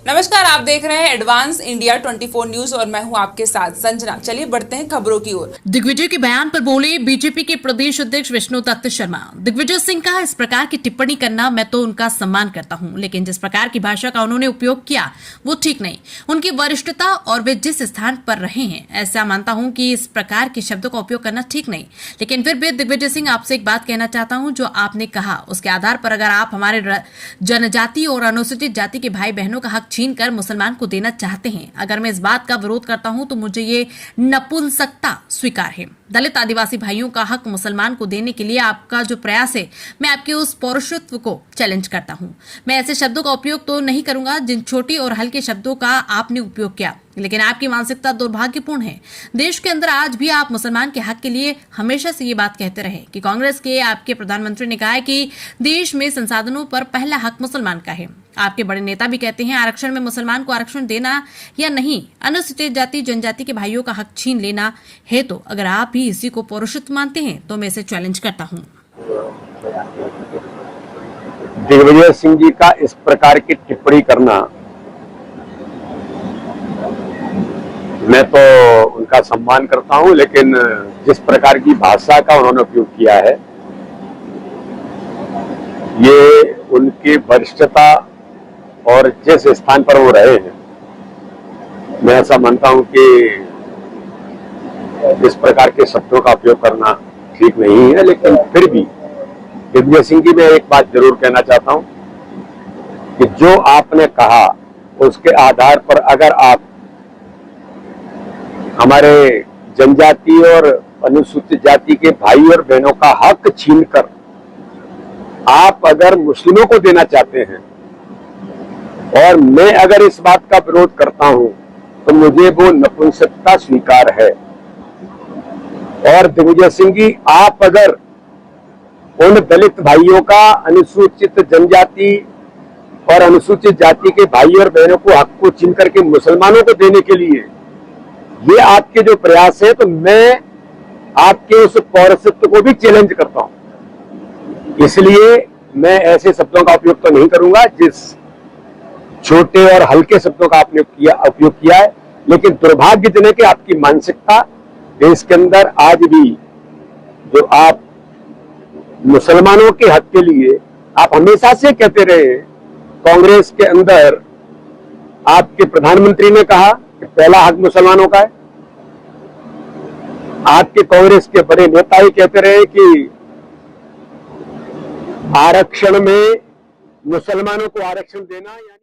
नमस्कार, आप देख रहे हैं एडवांस इंडिया 24 न्यूज और मैं हूं आपके साथ संजना। चलिए बढ़ते हैं खबरों की ओर। दिग्विजय के बयान पर बोले बीजेपी के प्रदेश अध्यक्ष विष्णुदत्त शर्मा। दिग्विजय सिंह का इस प्रकार की टिप्पणी करना, मैं तो उनका सम्मान करता हूं, लेकिन जिस प्रकार की भाषा का उन्होंने उपयोग किया वो ठीक नहीं। उनकी वरिष्ठता और वे जिस स्थान पर रहे हैं, ऐसा मानता हूं कि इस प्रकार के शब्दों का उपयोग करना ठीक नहीं। लेकिन फिर भी दिग्विजय सिंह, आपसे एक बात कहना चाहता हूं, जो आपने कहा उसके आधार पर अगर आप हमारे जनजाति और अनुसूचित जाति के भाई बहनों का हक छीन कर मुसलमान को देना चाहते हैं, अगर मैं इस बात का विरोध करता हूं तो मुझे ये नपुंसकता स्वीकार है। दलित आदिवासी भाइयों का हक मुसलमान को देने के लिए आपका जो प्रयास है, मैं आपके उस पौरुषत्व को चैलेंज करता हूं। मैं ऐसे शब्दों का उपयोग तो नहीं करूंगा जिन छोटी और हल्के शब्दों का आपने उपयोग किया, लेकिन आपकी मानसिकता दुर्भाग्यपूर्ण है। देश के अंदर आज भी आप मुसलमान के हक के लिए हमेशा से ये बात कहते रहे कि कांग्रेस के आपके प्रधानमंत्री ने कहा है कि देश में संसाधनों पर पहला हक मुसलमान का है। आपके बड़े नेता भी कहते हैं आरक्षण में मुसलमान को आरक्षण देना या नहीं, अनुसूचित जाति जनजाति के भाइयों का हक छीन लेना है। तो अगर आप भी इसी को पौरुषत्व मानते हैं तो मैं इसे चैलेंज करता हूं। दिग्विजय सिंह जी का इस प्रकार की टिप्पणी करना, मैं तो उनका सम्मान करता हूं, लेकिन जिस प्रकार की भाषा का उन्होंने उपयोग किया है, ये उनकी वरिष्ठता और जिस स्थान पर वो रहे हैं, मैं ऐसा मानता हूं कि इस प्रकार के शब्दों का उपयोग करना ठीक नहीं है। लेकिन फिर भी दिग्विजय सिंह जी, मैं एक बात जरूर कहना चाहता हूं कि जो आपने कहा उसके आधार पर अगर आप हमारे जनजाति और अनुसूचित जाति के भाई और बहनों का हक छीनकर आप अगर मुस्लिमों को देना चाहते हैं और मैं अगर इस बात का विरोध करता हूं तो मुझे वो नपुंसकता स्वीकार है। और दिग्विजय सिंह जी, आप अगर उन दलित भाइयों का, अनुसूचित जनजाति और अनुसूचित जाति के भाई और बहनों को हक को छीन करके मुसलमानों को देने के लिए ये आपके जो प्रयास है, तो मैं आपके उस पौरुषत्व को भी चैलेंज करता हूं। इसलिए मैं ऐसे शब्दों का उपयोग तो नहीं करूंगा जिस छोटे और हल्के शब्दों का आपने उपयोग किया है। लेकिन दुर्भाग्यजनक है आपकी मानसिकता। देश के अंदर आज भी जो आप मुसलमानों के हक के लिए आप हमेशा से कहते रहे, कांग्रेस के अंदर आपके प्रधानमंत्री ने कहा कि पहला हक मुसलमानों का है। आपके कांग्रेस के बड़े नेता ही कहते रहे कि आरक्षण में मुसलमानों को आरक्षण देना